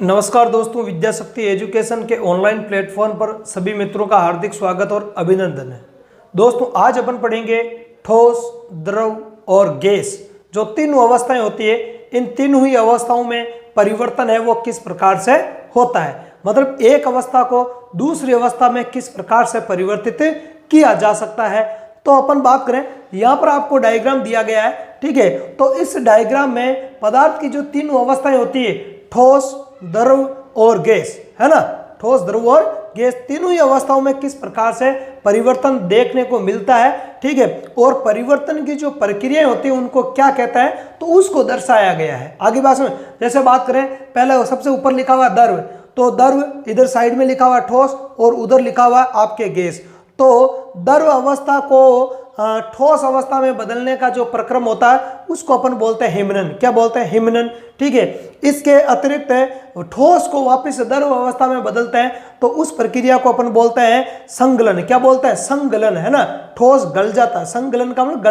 नमस्कार दोस्तों, विद्या शक्ति एजुकेशन के ऑनलाइन प्लेटफॉर्म पर सभी मित्रों का हार्दिक स्वागत और अभिनंदन है। दोस्तों, आज अपन पढ़ेंगे ठोस, द्रव और गैस, जो तीनों अवस्थाएं होती है। इन तीनों ही अवस्थाओं में परिवर्तन है वो किस प्रकार से होता है, मतलब एक अवस्था को दूसरी अवस्था में किस प्रकार से परिवर्तित किया जा सकता है। तो अपन बात करें, यहाँ पर आपको डायग्राम दिया गया है, ठीक है। तो इस डायग्राम में पदार्थ की जो तीनों अवस्थाएं होती है, ठोस, द्रव और गैस, है ना। ठोस, द्रव और गैस तीनों ही अवस्थाओं में किस प्रकार से परिवर्तन देखने को मिलता है, ठीक है। और परिवर्तन की जो प्रक्रियाएं होती है उनको क्या कहता है, तो उसको दर्शाया गया है। आगे बात में जैसे बात करें, पहले सबसे ऊपर लिखा हुआ द्रव, तो द्रव इधर साइड में लिखा हुआ ठोस और उधर लिखा हुआ आपके गैस। तो द्रव अवस्था को ठोस अवस्था में बदलने का जो प्रक्रम होता है उसको अपन बोलते हैं हिमनन। क्या बोलते हैं? हिमनन, ठीक है। इसके अतिरिक्त ठोस को वापस द्रव अवस्था में बदलते हैं तो उस प्रक्रिया को अपन बोलते हैं संगलन। क्या बोलते हैं? संगलन, है ना। ठोस गल जाता है, संगलन का मतलब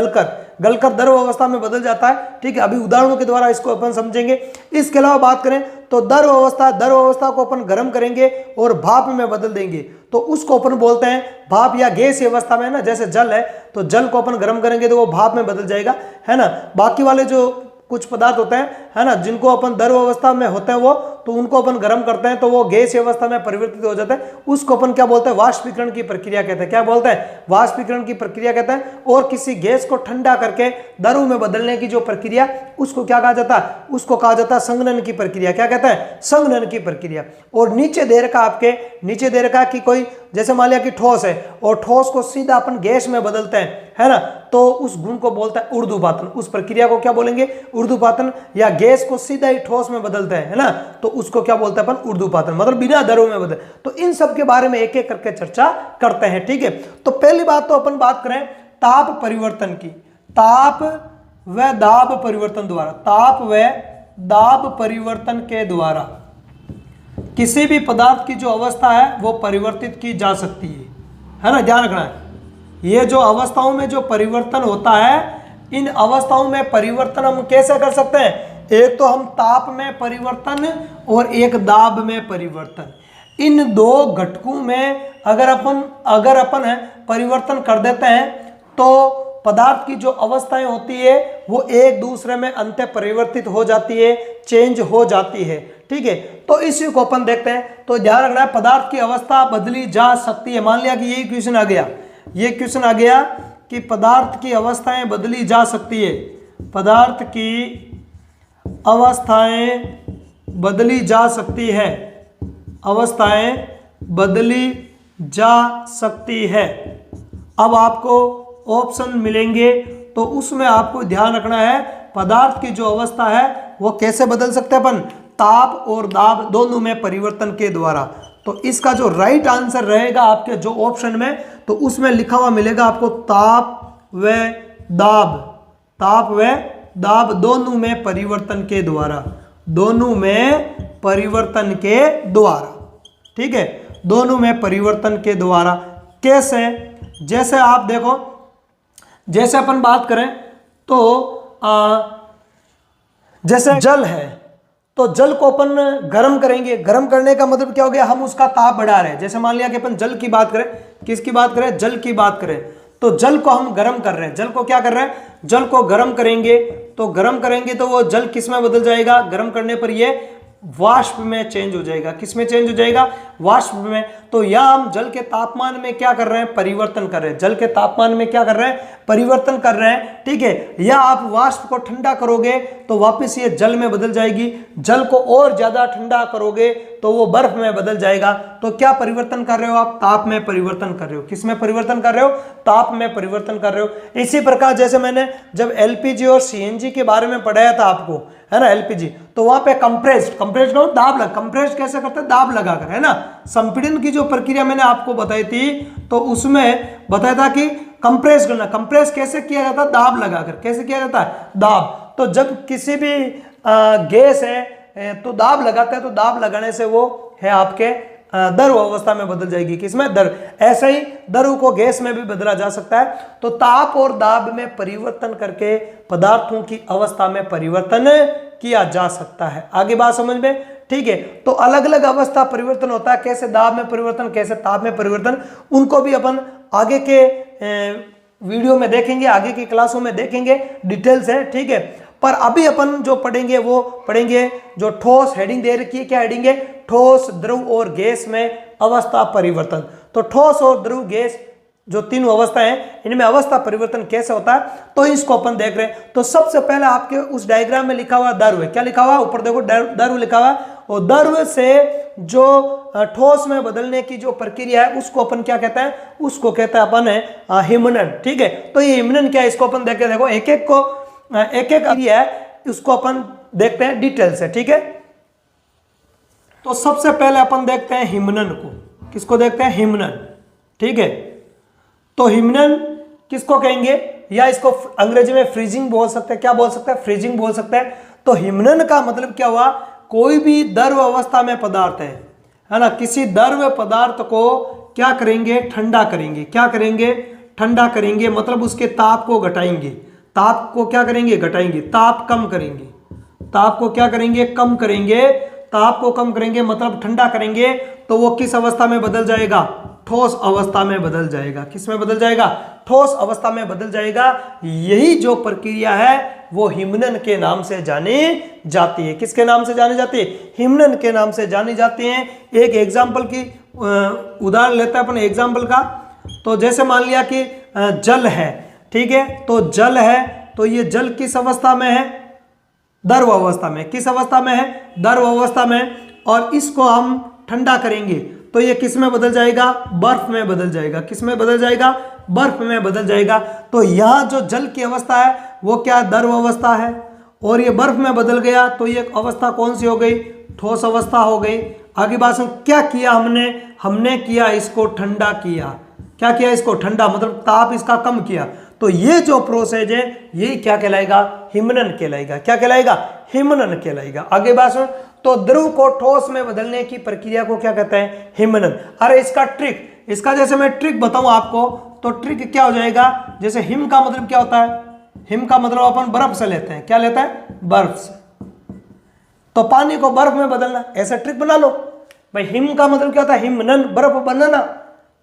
गलकर द्रव अवस्था में बदल जाता है, ठीक है। अभी उदाहरणों के द्वारा इसको अपन समझेंगे। इसके अलावा बात करें तो द्रव अवस्था को अपन गर्म करेंगे और भाप में बदल देंगे तो उसको अपन बोलते हैं भाप या गैस अवस्था में, ना। जैसे जल है तो जल को अपन गर्म करेंगे तो वो भाप में बदल जाएगा, है ना। बाकी वाले जो कुछ पदार्थ होते हैं, है ना, जिनको अपन द्रव अवस्था में होते हैं वो, तो उनको अपन गर्म करते हैं तो वो गैस अवस्था में परिवर्तित हो जाते हैं। उसको अपन क्या बोलते हैं? वाष्पीकरण की प्रक्रिया कहते हैं। क्या बोलते हैं? वाष्पीकरण की प्रक्रिया कहते हैं। और किसी गैस को ठंडा करके द्रव में बदलने की जो प्रक्रिया, उसको क्या कहा जाता है? उसको कहा जाता है संघनन की प्रक्रिया। क्या कहते हैं? संघनन की प्रक्रिया। और नीचे दे रखा कि कोई, जैसे मान लिया कि ठोस है और ठोस को सीधा अपन गैस में बदलते हैं, है ना, तो उस गुण को बोलता है ऊर्ध्वपातन। उस प्रक्रिया को क्या बोलेंगे? ऊर्ध्वपातन। या गैस को सीधा ही ठोस में बदलते हैं, है ना, तो उसको क्या बोलते हैं अपन? ऊर्ध्वपातन, मतलब बिना द्रव में बदल। तो इन सब के बारे में एक एक करके चर्चा करते हैं, ठीक है। तो पहली बात तो अपन बात करें ताप परिवर्तन की। ताप व दाब परिवर्तन द्वारा, ताप व दाब परिवर्तन के द्वारा किसी भी पदार्थ की जो अवस्था है वो परिवर्तित की जा सकती है ना। ध्यान रखना है, ये जो अवस्थाओं में जो परिवर्तन होता है, इन अवस्थाओं में परिवर्तन हम कैसे कर सकते हैं? एक तो हम ताप में परिवर्तन और एक दाब में परिवर्तन, इन दो घटकों में अगर अपन परिवर्तन कर देते हैं तो पदार्थ की जो अवस्थाएं होती है वो एक दूसरे में अंतः परिवर्तित हो जाती है, चेंज हो जाती है, ठीक है। तो इसी को अपन देखते हैं। तो ध्यान रखना है, पदार्थ की अवस्था बदली जा सकती है। मान लिया कि यही क्वेश्चन आ गया, ये क्वेश्चन आ गया कि पदार्थ की अवस्थाएं बदली जा सकती है। पदार्थ की अवस्थाएं बदली जा सकती है, अवस्थाएं बदली जा सकती है। अब आपको ऑप्शन मिलेंगे तो उसमें आपको ध्यान रखना है पदार्थ की जो अवस्था है वो कैसे बदल सकते हैं अपन? ताप और दाब दोनों में परिवर्तन के द्वारा। तो इसका जो राइट आंसर रहेगा आपके जो ऑप्शन में, तो उसमें लिखा हुआ मिलेगा आपको ताप व दाब। ताप व दाब दोनों में परिवर्तन के द्वारा, दोनों में परिवर्तन के द्वारा, ठीक है, दोनों में परिवर्तन के द्वारा। कैसे? जैसे आप देखो, जैसे अपन बात करें तो जैसे जल है तो जल को अपन गर्म करेंगे। गर्म करने का मतलब क्या हो गया? हम उसका ताप बढ़ा रहे हैं। जैसे मान लिया कि अपन जल की बात करें, किसकी बात करें? जल की बात करें, तो जल को हम गर्म कर रहे हैं। जल को क्या कर रहे हैं? जल को गर्म करेंगे तो वो जल किस में बदल जाएगा? गर्म करने पर ये वाष्प में चेंज हो जाएगा। किस में चेंज हो जाएगा? वाष्प में। तो यहां हम जल के तापमान में क्या कर रहे हैं? परिवर्तन कर रहे हैं। जल के तापमान में क्या कर रहे हैं? परिवर्तन कर रहे हैं, ठीक है। या आप वाष्प को ठंडा करोगे तो वापस ये जल में बदल जाएगी। जल को और ज्यादा ठंडा करोगे तो वो बर्फ में बदल जाएगा। तो क्या परिवर्तन कर रहे हो आप? ताप में परिवर्तन कर रहे हो। किस में परिवर्तन कर रहे हो? ताप में परिवर्तन कर रहे हो। इसी प्रकार जैसे मैंने जब एलपीजी और सीएनजी के बारे में पढ़ाया था आपको, है ना, एलपीजी, तो वहां पे कंप्रेस्ड दाब लगा, कंप्रेस्ड कैसे करते हैं? दाब लगाकर, है ना। संपीड़न की जो प्रक्रिया मैंने आपको बताई थी तो उसमें बताया था कि कंप्रेस करना। कंप्रेस कैसे किया जाता है? दाब लगाकर। कैसे किया जाता है? दाब। तो जब किसी भी गैस है तो दाब लगाते हैं, तो दाब लगाने से वो है आपके द्रव अवस्था में बदल जाएगी। किसमें? द्रव। ऐसे ही द्रव को गैस में भी बदला जा सकता है। तो ताप और दाब में परिवर्तन करके पदार्थों की अवस्था में परिवर्तन किया जा सकता है। आगे बात समझ में? ठीक है। तो अलग अलग अवस्था परिवर्तन होता है, कैसे दाब में परिवर्तन, कैसे ताप में परिवर्तन, उनको भी अपन आगे के वीडियो में देखेंगे, आगे की क्लासों में देखेंगे, डिटेल्स है, ठीक है। पर अभी अपन जो पढ़ेंगे वो पढ़ेंगे जो ठोस, हेडिंग दे रखी है, क्या हेडिंग है, ठोस, द्रव और गैस में अवस्था परिवर्तन। तो ठोस और द्रव गैस जो तीनों अवस्था है, इनमें अवस्था परिवर्तन कैसे होता है, तो इसको अपन देख रहे हैं। तो सबसे पहले आपके उस डायग्राम में लिखा हुआ द्रव है, क्या लिखा हुआ, ऊपर देखो द्रव लिखा हुआ, और द्रव से जो ठोस में बदलने की जो प्रक्रिया है उसको अपन क्या कहते हैं, उसको कहते हैं अपन है हिमनन, ठीक है। तो ये हिमनन क्या है, इसको अपन देख के देखो, एक एक क्रिया है, उसको अपन देखते हैं डिटेल से, ठीक है। तो सबसे पहले अपन देखते हैं हिमनन को, किसको देखते हैं, हिमनन, ठीक है। तो हिमनन किसको कहेंगे, या इसको अंग्रेजी में फ्रीजिंग बोल सकते हैं, क्या बोल सकते हैं, फ्रीजिंग बोल सकते हैं। तो हिमनन का मतलब क्या हुआ, कोई भी द्रव अवस्था में पदार्थ है ना, किसी द्रव पदार्थ को क्या करेंगे, ठंडा करेंगे, क्या करेंगे, ठंडा करेंगे, मतलब उसके ताप को घटाएंगे, ताप को क्या करेंगे, घटाएंगे, ताप कम करेंगे, ताप को क्या करेंगे, कम करेंगे, ताप को कम करेंगे मतलब ठंडा करेंगे। तो वो किस अवस्था में बदल जाएगा, ठोस अवस्था में बदल जाएगा, किस में बदल जाएगा, ठोस अवस्था में बदल जाएगा। यही जो प्रक्रिया है वो हिमनन के नाम से जानी जाती है, किसके नाम से जानी जाती है, हिमनन के नाम से जानी जाती है। एक एग्जाम्पल की उदाहरण लेते हैं अपन एग्जाम्पल का। तो जैसे मान लिया कि जल है, ठीक है, तो जल है, तो ये जल किस अवस्था में है, द्रव अवस्था में, किस अवस्था में है, द्रव अवस्था में, और इसको हम ठंडा करेंगे तो ये किस में बदल जाएगा, बर्फ में बदल जाएगा, किस में बदल जाएगा, बर्फ में बदल जाएगा। तो यहाँ जो जल की अवस्था है वो क्या, द्रव अवस्था है, और ये बर्फ में बदल गया तो ये अवस्था कौन सी हो गई, ठोस अवस्था हो गई। आगे बात सुन, क्या किया हमने किया इसको ठंडा किया, क्या किया, इसको ठंडा, मतलब ताप इसका कम किया। तो ये जो प्रोसेस है यही क्या कहलाएगा, हिमनन कहलाएगा, क्या कहलाएगा, हिमनन कहलाएगा। आगे बात सुन, तो द्रव को ठोस में बदलने की प्रक्रिया को क्या कहते हैं, हिमनन। अरे इसका ट्रिक, इसका जैसे मैं ट्रिक बताऊं आपको, तो ट्रिक क्या हो जाएगा, जैसे हिम का मतलब क्या होता है, हिम का मतलब अपन बर्फ से लेते हैं, क्या लेते हैं, बर्फ से। तो पानी को बर्फ में बदलना, ऐसा ट्रिक बना लो भाई। हिम का मतलब क्या होता है, हिमनन, बर्फ बनना,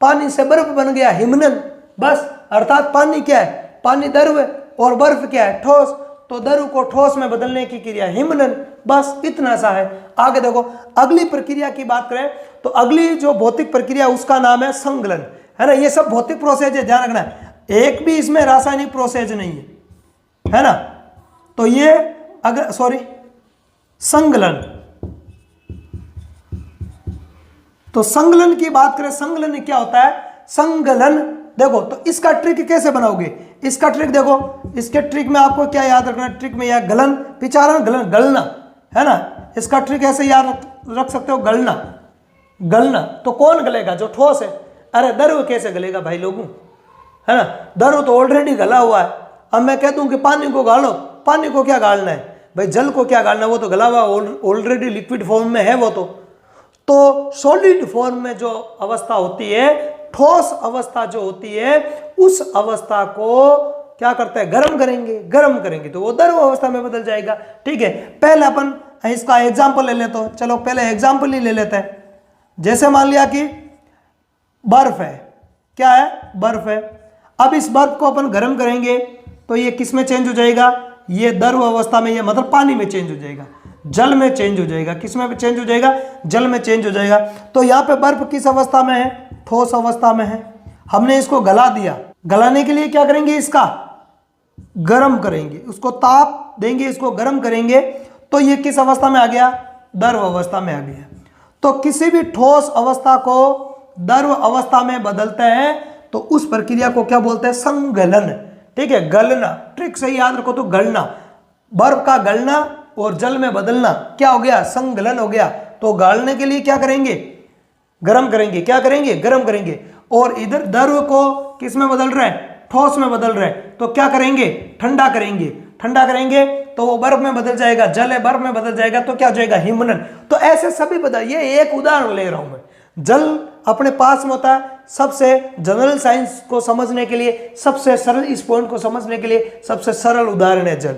पानी से बर्फ बन गया हिमनन, बस। अर्थात पानी क्या है, पानी द्रव और बर्फ क्या है, ठोस। तो द्रव को ठोस में बदलने की क्रिया हिमनन, बस इतना सा है। आगे देखो, अगली प्रक्रिया की बात करें तो अगली जो भौतिक प्रक्रिया उसका नाम है संगलन, है ना। ये सब भौतिक प्रोसेस है, ध्यान रखना है, एक भी इसमें रासायनिक प्रोसेस नहीं है ना। तो ये अगर संगलन, तो संगलन की बात करें, संगलन क्या होता है, संगलन देखो, तो इसका ट्रिक कैसे बनाओगे, इसका ट्रिक देखो, इसके ट्रिक में आपको क्या याद रखना, ट्रिक में यह गलन, पिचारण, गलन, गलना, है ना। इसका ट्रिक ऐसे याद रख सकते हो, गलना, गलना। तो कौन गलेगा, जो ठोस है। अरे द्रव कैसे गलेगा भाई लोगों, है ना, द्रव तो ऑलरेडी गला हुआ है। अब मैं कह दूं कि पानी को गालो, पानी को क्या गालना है भाई, जल को क्या गालना है, वो तो गला हुआ ऑलरेडी लिक्विड फॉर्म में है वो तो सॉलिड फॉर्म में जो अवस्था होती है, ठोस अवस्था जो होती है, उस अवस्था को क्या करते हैं, गर्म करेंगे, गर्म करेंगे तो वो द्रव अवस्था में बदल जाएगा, ठीक है। पहले अपन इसका एग्जांपल ले लेते हो, चलो पहले एग्जांपल ही ले लेते हैं। जैसे मान लिया कि बर्फ है, क्या है, बर्फ है। अब इस बर्फ को अपन गर्म करेंगे तो ये किस में चेंज हो जाएगा, ये द्रव अवस्था में, ये मतलब पानी में चेंज हो जाएगा, जल में चेंज हो जाएगा, किस में चेंज हो जाएगा, जल में चेंज हो जाएगा। तो यहाँ पे बर्फ किस अवस्था में है, ठोस अवस्था में है। हमने इसको गला दिया, गलाने के लिए क्या करेंगे, इसका गर्म करेंगे, उसको ताप देंगे, इसको गर्म करेंगे तो ये किस अवस्था में आ गया, द्रव अवस्था में आ गया। तो किसी भी ठोस अवस्था को द्रव अवस्था में बदलते हैं तो उस प्रक्रिया को क्या बोलते हैं, संगलन, ठीक है। गलना, ट्रिक से याद रखो, तो गलना, बर्फ का गलना और जल में बदलना क्या हो गया, संगलन हो गया। तो गालने के लिए क्या करेंगे, गर्म करेंगे, क्या करेंगे, गर्म करेंगे। और इधर द्रव को किस में बदल रहे हैं, ठोस में बदल रहे हैं, तो क्या करेंगे, ठंडा करेंगे, ठंडा करेंगे तो वो बर्फ में बदल जाएगा, जल है बर्फ में बदल जाएगा तो क्या हो जाएगा, हिमनन। तो ऐसे सभी बदल, ये एक उदाहरण ले रहा हूं मैं, जल अपने पास में होता है। सबसे जनरल साइंस को समझने के लिए, सबसे सरल, इस पॉइंट को समझने के लिए सबसे सरल उदाहरण है जल।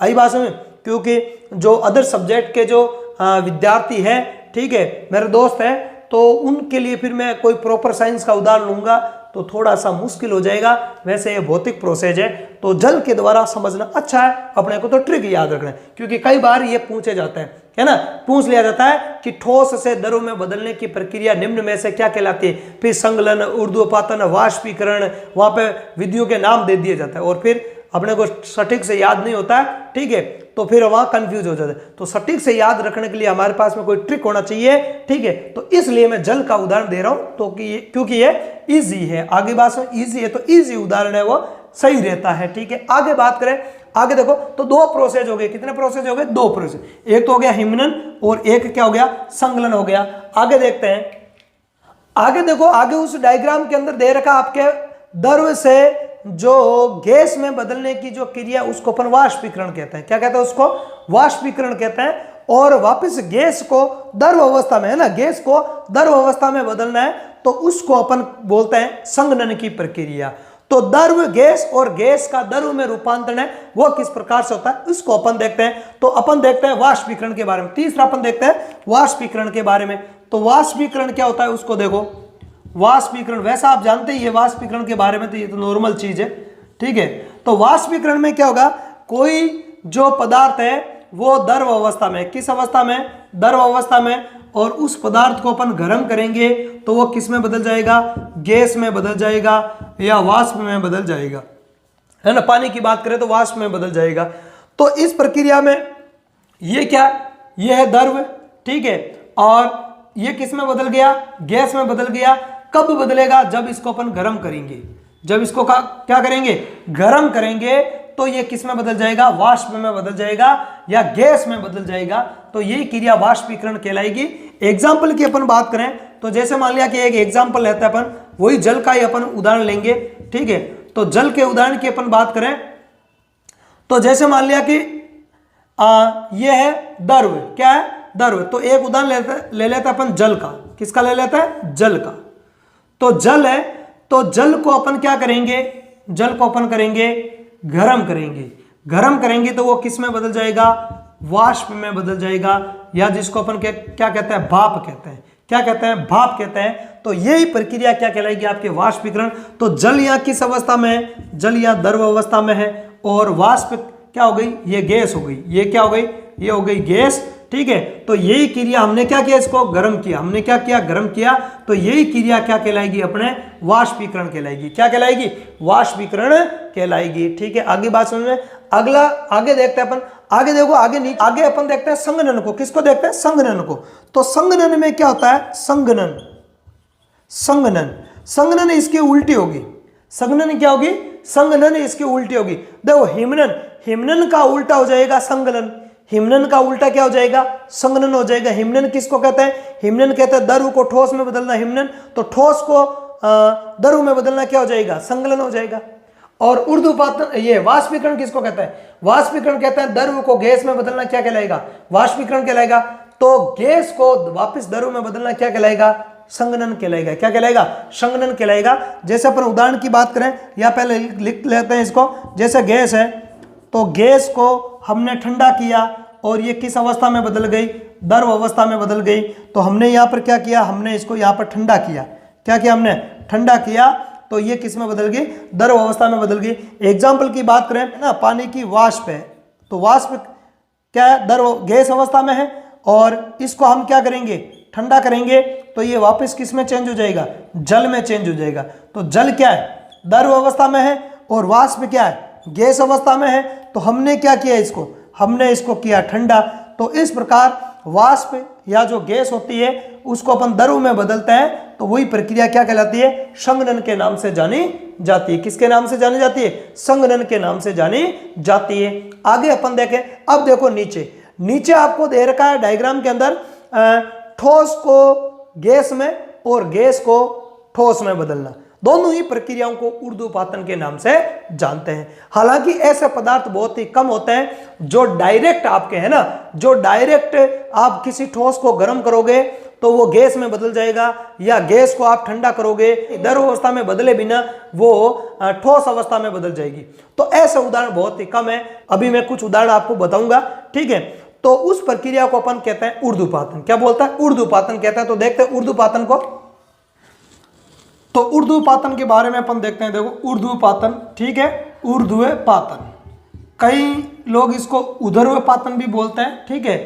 आई बात समझ, क्योंकि जो अदर सब्जेक्ट के जो विद्यार्थी है, ठीक है, मेरे दोस्त है, तो उनके लिए फिर मैं कोई प्रॉपर साइंस का उदाहरण लूंगा तो थोड़ा सा मुश्किल हो जाएगा। वैसे ये भौतिक प्रोसेस है तो जल के द्वारा समझना अच्छा है। अपने को तो ट्रिक याद रखना है, क्योंकि कई बार ये पूछे जाते हैं, है ना, पूछ लिया जाता है कि ठोस से द्रव में बदलने की प्रक्रिया निम्न में से क्या कहलाती है। फिर संगलन, ऊर्ध्वपातन, वाष्पीकरण, वहां पे विधियों के नाम दे दिए जाता है और फिर अपने को सटीक से याद नहीं होता है, ठीक है, तो फिर वहां कंफ्यूज हो जाता है। तो सटीक से याद रखने के लिए हमारे पास में कोई ट्रिक होना चाहिए, ठीक है। तो इसलिए मैं जल का उदाहरण दे रहा हूं, तो क्योंकि ये इजी है। आगे बात में इजी है तो इजी उदाहरण है वो सही रहता है, ठीक है। आगे बात करें, आगे देखो तो दो प्रोसेस हो गए। कितने प्रोसेस हो गए? दो प्रोसेस। एक तो हो गया हिमनन और एक क्या हो गया? संगलन हो गया। आगे देखते हैं, आगे देखो, आगे उस डायग्राम के अंदर दे रखा आपके द्रव से जो गैस में बदलने की जो क्रिया उसको अपन वाष्पीकरण कहते हैं। क्या कहते हैं? उसको वाष्पीकरण कहते हैं। और वापस गैस को द्रव अवस्था में, है ना, गैस को द्रव अवस्था में बदलना है तो उसको अपन बोलते हैं संघनन की प्रक्रिया। तो द्रव गैस और गैस का द्रव में रूपांतरण है वो किस प्रकार से होता है उसको अपन देखते हैं। तो अपन देखते हैं वाष्पीकरण के बारे में। तीसरा अपन देखते हैं वाष्पीकरण के बारे में। तो वाष्पीकरण क्या होता है उसको देखो। वाष्पीकरण वैसा आप जानते ही है वाष्पीकरण के बारे में, तो ये तो नॉर्मल चीज है, ठीक है। तो वाष्पीकरण में क्या होगा? कोई जो पदार्थ है वो द्रव अवस्था में, किस अवस्था में? द्रव अवस्था में, और उस पदार्थ को अपन गर्म करेंगे तो वो किस में बदल जाएगा? गैस में बदल जाएगा या वाष्प में बदल जाएगा, है ना। पानी की बात करें तो वाष्प में बदल जाएगा। तो इस प्रक्रिया में ये क्या? ये है द्रव, ठीक है, और ये किस में बदल गया? गैस में बदल गया। कब बदलेगा? जब इसको अपन गर्म करेंगे। जब इसको क्या करेंगे? गर्म करेंगे तो ये किस में बदल जाएगा? वाष्प में बदल जाएगा या गैस में बदल जाएगा। तो यही क्रिया वाष्पीकरण कहलाएगी। एग्जाम्पल की अपन बात करें तो जैसे मान लिया कि एक एग्जाम्पल लेता है अपन, वही जल का ही अपन उदाहरण लेंगे, ठीक है। तो जल के उदाहरण की अपन बात करें तो जैसे मान लिया कि ये है द्रव। क्या है? द्रव। तो एक उदाहरण ले लेता है अपन जल का। किसका ले लेता है? जल का। तो जल है तो जल को अपन क्या करेंगे? जल को अपन करेंगे गरम करेंगे। गरम करेंगे तो वो किस में बदल जाएगा? वाष्प में बदल जाएगा, या जिसको अपन क्या कहते हैं? भाप कहते हैं। क्या कहते हैं? भाप कहते हैं। तो यही प्रक्रिया क्या कहलाएगी? आपके वाष्पीकरण। तो जल यहाँ किस अवस्था में है? जल यहाँ द्रव अवस्था में है और वाष्प क्या हो गई? ये गैस हो गई। ये क्या हो गई? ये हो गई गैस, ठीक है। तो यही क्रिया हमने क्या किया? इसको गर्म किया। हमने क्या किया? गर्म किया। तो यही क्रिया क्या कहलाएगी? अपने वाष्पीकरण कहलाएगी। क्या कहलाएगी? वाष्पीकरण कहलाएगी, ठीक है। आगे बात समझ में। अगला आगे देखते हैं अपन। आगे देखो, आगे नीचे, आगे अपन देखते हैं संघनन को। किसको देखते हैं? संघनन को। तो संघनन में क्या होता है? संघनन, संघनन, संघनन इसकी उल्टी होगी। संघनन क्या होगी? संघनन इसकी उल्टी होगी। देखो, हिमनन, हिमनन का उल्टा हो जाएगा संघनन। हिमनन का उल्टा क्या हो जाएगा? संघनन हो जाएगा। हिमनन किसको कहते हैं? हिमनन कहते हैं द्रव को ठोस में बदलना, हिमनन। तो ठोस को द्रव में बदलना क्या हो जाएगा? संगलन हो जाएगा। और ऊर्ध्वपातन, ये वाष्पीकरण किसको कहते हैं? वाष्पीकरण कहते हैं द्रव को गैस में बदलना, क्या कहलाएगा? वाष्पीकरण कहलाएगा। तो गैस को वापस द्रव में बदलना क्या कहलाएगा? संघनन कहलाएगा। क्या कहलाएगा? संघनन कहलाएगा। जैसे अपन उदाहरण की बात करें, या पहले लिख लेते हैं इसको। जैसे गैस है तो गैस को हमने ठंडा किया और ये किस अवस्था में बदल गई? द्रव अवस्था में बदल गई। तो हमने यहाँ पर क्या किया? हमने इसको यहाँ पर ठंडा किया। क्या किया? हमने ठंडा किया। तो ये किस में बदल गई? द्रव अवस्था में बदल गई। एग्जाम्पल की बात करें ना, पानी की वाष्प है तो वाष्प क्या है? द्रव गैस अवस्था में है, और इसको हम क्या करेंगे? ठंडा करेंगे तो ये वापस किस में चेंज हो जाएगा? जल में चेंज हो जाएगा। तो जल क्या है? द्रव अवस्था में है, और वाष्प क्या है? गैस अवस्था में है। तो हमने क्या किया? इसको हमने इसको किया ठंडा। तो इस प्रकार वाष्प या जो गैस होती है उसको अपन द्रव में बदलते हैं, तो वही प्रक्रिया क्या कहलाती है? संघनन के नाम से जानी जाती है। किसके नाम से जानी जाती है? संघनन के नाम से जानी जाती है। आगे अपन देखें। अब देखो नीचे, नीचे आपको दे रखा है डायग्राम के अंदर ठोस को गैस में और गैस को ठोस में बदलना। दोनों ही प्रक्रियाओं को ऊर्ध्वपातन के नाम से जानते हैं। हालांकि ऐसे पदार्थ बहुत ही कम होते हैं जो डायरेक्ट आपके, है ना, जो डायरेक्ट आप किसी ठोस को गर्म करोगे तो वो गैस में बदल जाएगा, या गैस को आप ठंडा करोगे द्रव अवस्था में बदले बिना वो ठोस अवस्था में बदल जाएगी। तो ऐसे उदाहरण बहुत ही कम है। अभी मैं कुछ उदाहरण आपको बताऊंगा, ठीक है। तो उस प्रक्रिया को अपन कहते हैं ऊर्ध्वपातन। क्या बोलता है? ऊर्ध्वपातन कहता है। तो देखते हैं ऊर्ध्वपातन को। तो ऊर्ध्वपातन के बारे में अपन देखते हैं। देखो ऊर्ध्वपातन, ठीक है, ऊर्ध्वपातन, कई लोग इसको ऊर्ध्वपातन भी बोलते हैं, ठीक है,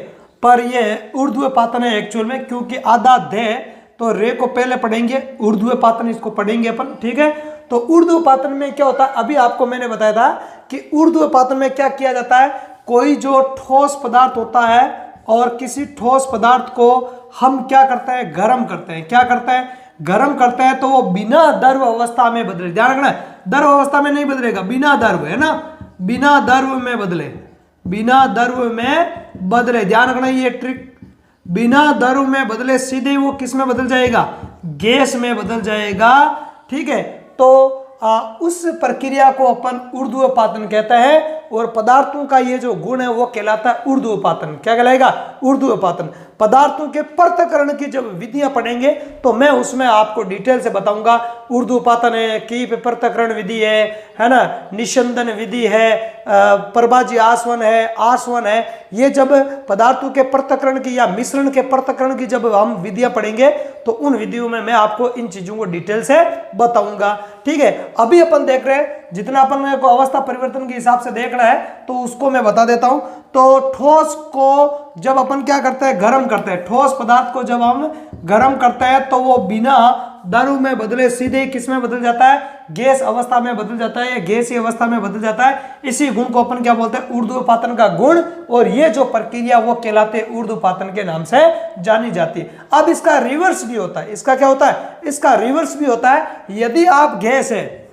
पर ये ऊर्ध्वपातन है एक्चुअल में, क्योंकि आधा दे तो रे को पहले पढ़ेंगे, ऊर्ध्वपातन इसको पढ़ेंगे अपन, ठीक है। तो ऊर्ध्वपातन में क्या होता है, अभी आपको मैंने बताया था कि ऊर्ध्वपातन में क्या किया जाता है, कोई जो ठोस पदार्थ होता है और किसी ठोस पदार्थ को हम क्या करते हैं, गर्म करते हैं। क्या करते हैं? गर्म करते हैं। तो वो बिना द्रव अवस्था में बदले, ध्यान रखना, द्रव अवस्था में नहीं बदलेगा, बिना द्रव, है ना, बिना द्रव में बदले, बिना द्रव में बदले, ध्यान रखना ये ट्रिक, बिना द्रव में बदले सीधे वो किस में बदल जाएगा, गैस में बदल जाएगा, ठीक है। तो उस प्रक्रिया को अपन ऊर्ध्वपातन कहते हैं, और पदार्थों का ये जो गुण है वो कहलाता है ऊर्ध्वपातन। क्या कहलाएगा? ऊर्ध्वपातन। पदार्थों के पृथक्करण की जब विधियां पढ़ेंगे तो मैं उसमें आपको डिटेल से बताऊंगा। ऊर्ध्वपातन है, कीप पृथक्करण विधि है ना, निस्यंदन विधि है, प्रभाजी आसवन है, आसवन है। ये जब पदार्थों के पृथक्करण की या मिश्रण के पृथक्करण की जब हम विधियां पढ़ेंगे तो उन विधियों में मैं आपको इन चीजों को डिटेल से बताऊंगा, ठीक है। अभी अपन देख रहे हैं, जितना अपन को अवस्था परिवर्तन के हिसाब से देखना है तो उसको मैं बता देता हूं। तो ठोस को जब अपन क्या करते हैं, गर्म करते हैं, ठोस पदार्थ को जब हम गर्म करते हैं तो वो बिना द्रव में बदले सीधे किस में बदल जाता है, गैस अवस्था में बदल जाता है, या गैसीय अवस्था में बदल जाता है। इसी गुण को अपन क्या बोलते हैं, ऊर्ध्वपातन का गुण, और ये जो प्रक्रिया वो कहलाते ऊर्ध्वपातन के नाम से जानी जाती है। अब इसका रिवर्स भी होता है। इसका क्या होता है? इसका रिवर्स भी होता है। यदि आप गैस है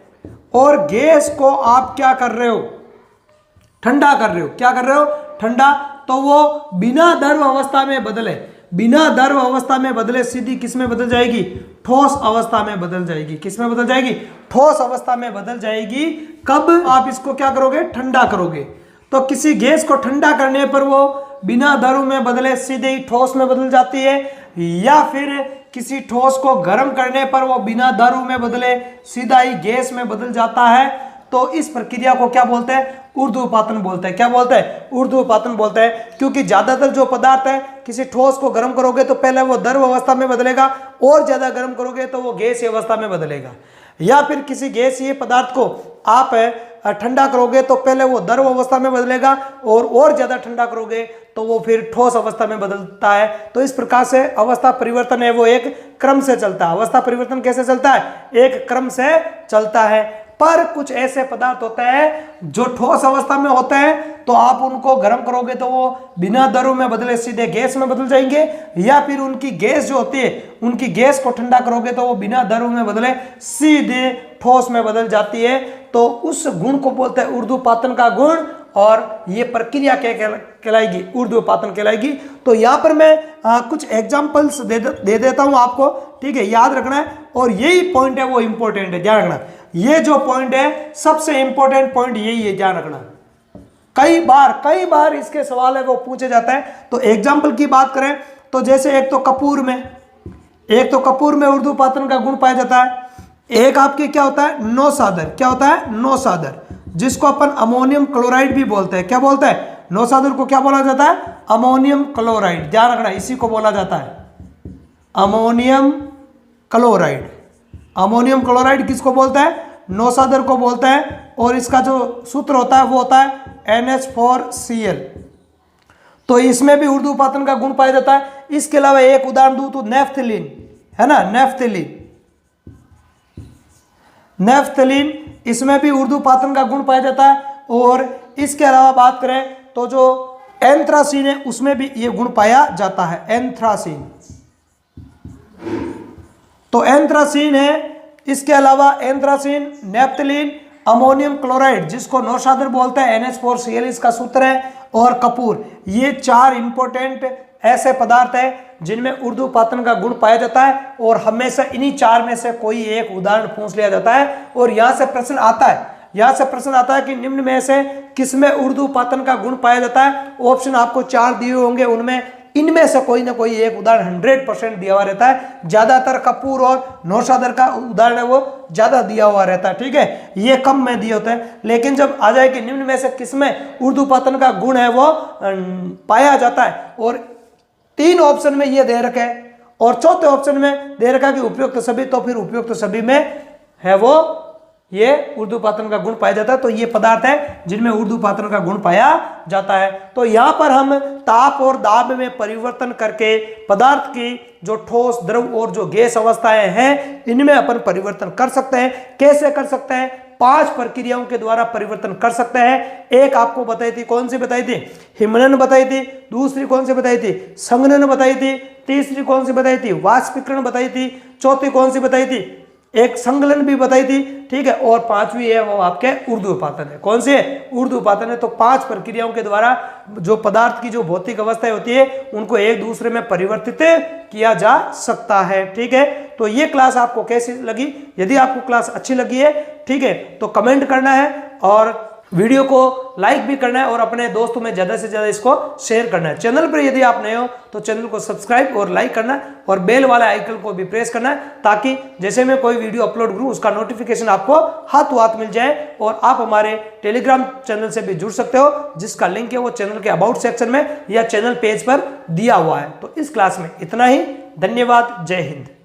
और गैस को आप क्या कर रहे हो, ठंडा कर रहे हो, क्या कर रहे हो, ठंडा, तो वो बिना द्रव अवस्था में बदले, बिना द्रव अवस्था में बदले सीधी किस में बदल जाएगी, ठोस अवस्था में बदल जाएगी। किस में बदल जाएगी? ठोस अवस्था में बदल जाएगी। कब आप इसको क्या करोगे, ठंडा करोगे। तो किसी गैस को ठंडा करने पर वो बिना द्रव में बदले सीधे ही ठोस में बदल जाती है, या फिर किसी ठोस को गर्म करने पर वो बिना द्रव में बदले सीधा ही गैस में बदल जाता है। तो इस प्रक्रिया को क्या बोलते हैं, ऊर्ध्वपातन बोलते हैं। क्या बोलते हैं? ऊर्ध्वपातन बोलते हैं। क्योंकि ज्यादातर जो पदार्थ है, किसी ठोस को गर्म करोगे तो पहले वो द्रव अवस्था में बदलेगा, और ज्यादा गर्म करोगे तो वो गैसीय अवस्था में बदलेगा, या फिर किसी गैसीय पदार्थ को आप ठंडा करोगे तो पहले वो द्रव अवस्था में बदलेगा, और ज्यादा ठंडा करोगे तो वो फिर ठोस अवस्था में बदलता है। तो इस प्रकार से अवस्था परिवर्तन है वो एक क्रम से चलता है। अवस्था परिवर्तन कैसे चलता है? एक क्रम से चलता है। पर कुछ ऐसे पदार्थ होते हैं जो ठोस अवस्था में होते हैं, तो आप उनको गर्म करोगे तो वो बिना द्रव में बदले सीधे गैस में बदल जाएंगे, या फिर उनकी गैस जो होती है, उनकी गैस को ठंडा करोगे तो वो बिना द्रव में बदले सीधे ठोस में बदल जाती है। तो उस गुण को बोलते हैं ऊर्ध्वपातन का गुण, और ये प्रक्रिया क्या कहलाएगी, ऊर्ध्वपातन कहलाएगी। तो यहाँ पर मैं कुछ एग्जांपल्स दे देता हूं आपको, ठीक है, याद रखना है। और यही पॉइंट है वो इंपॉर्टेंट है, ध्यान रखना। ये जो पॉइंट है सबसे इंपॉर्टेंट पॉइंट यही है, ध्यान रखना। कई बार इसके सवाल है वो पूछे जाता है। तो एग्जाम्पल की बात करें तो जैसे एक तो कपूर में ऊर्ध्वपातन का गुण पाया जाता है। एक आपके क्या होता है, नौसादर। क्या होता है? नौसादर, जिसको अपन अमोनियम क्लोराइड भी बोलते हैं। क्या बोलते हैं? नौसादर को क्या बोला जाता है? Ammonium chloride. ध्यान रखना, इसी को बोला जाता है अमोनियम क्लोराइड। अमोनियम क्लोराइड किसको बोलते हैं? नौसादर को बोलते हैं। और इसका जो सूत्र होता है वो होता है NH4Cl। तो इसमें भी ऊर्ध्वपातन का गुण पाया जाता है। इसके अलावा एक उदाहरण दूं तो नेफ्थलीन है ना, नेफ्थलीन, इसमें भी ऊर्ध्वपातन का गुण पाया जाता है। और इसके अलावा बात करें तो जो एंथ्रासीन है उसमें भी ये गुण पाया जाता है, एंथ्रासीन। तो एंथ्रासीन है, इसके अलावा एंथ्रासीन, नेफ्थलीन, अमोनियम क्लोराइड जिसको नौसादर बोलते हैं, NH4Cl इसका सूत्र है, और कपूर। ये चार इंपॉर्टेंट ऐसे पदार्थ है जिनमें ऊर्ध्वपातन का गुण पाया जाता है। और हमेशा इन्हीं चार में से कोई एक उदाहरण पूछ लिया जाता है। और यहाँ से प्रश्न आता है कि निम्न में से किसमें ऊर्ध्वपातन का गुण पाया जाता है। ऑप्शन आपको चार दिए होंगे, उनमें इनमें से कोई ना कोई एक उदाहरण 100% दिया हुआ रहता है। ज्यादातर कपूर और नौशादर का उदाहरण है वो ज्यादा दिया हुआ रहता है, ठीक है, ये कम में दिए होते हैं। लेकिन जब आ जाए कि निम्न में से किसमें उर्दूपातन का गुण है वो पाया जाता है, और 3 ऑप्शन में ये दे रखे हैं और चौथे ऑप्शन में दे रखा कि उपयुक्त सभी, तो फिर उपयुक्त सभी में है वो ये उर्दूपातन का गुण पाया जाता है। तो ये पदार्थ है जिनमें उर्दूपातन का गुण पाया जाता है। तो यहां पर हम ताप और दाब में परिवर्तन करके पदार्थ की जो ठोस, द्रव और जो गैस अवस्थाएं हैं इनमें अपन परिवर्तन कर सकते हैं। कैसे कर सकते हैं? 5 प्रक्रियाओं के द्वारा परिवर्तन कर सकते हैं। एक आपको बताई थी, कौन सी बताई थी? हिमनन बताई थी। दूसरी कौन सी बताई थी? संघनन बताई थी। तीसरी कौन सी बताई थी? वाष्पीकरण बताई थी। चौथी कौन सी बताई थी? एक संकलन भी बताई थी, ठीक है। और 5वीं है वो आपके उर्दूपातन है। कौन सी है? उर्दूपातन है। तो 5 प्रक्रियाओं के द्वारा जो पदार्थ की जो भौतिक अवस्था होती है उनको एक दूसरे में परिवर्तित किया जा सकता है, ठीक है। तो ये क्लास आपको कैसी लगी? यदि आपको क्लास अच्छी लगी है, ठीक है, तो कमेंट करना है और वीडियो को लाइक भी करना है और अपने दोस्तों में ज्यादा से ज्यादा इसको शेयर करना है। चैनल पर यदि आप नए हो तो चैनल को सब्सक्राइब और लाइक करना है और बेल वाला आइकन को भी प्रेस करना है, ताकि जैसे मैं कोई वीडियो अपलोड करूं उसका नोटिफिकेशन आपको हाथों हाथ मिल जाए। और आप हमारे टेलीग्राम चैनल से भी जुड़ सकते हो, जिसका लिंक है वो चैनल के अबाउट सेक्शन में या चैनल पेज पर दिया हुआ है। तो इस क्लास में इतना ही। धन्यवाद। जय हिंद।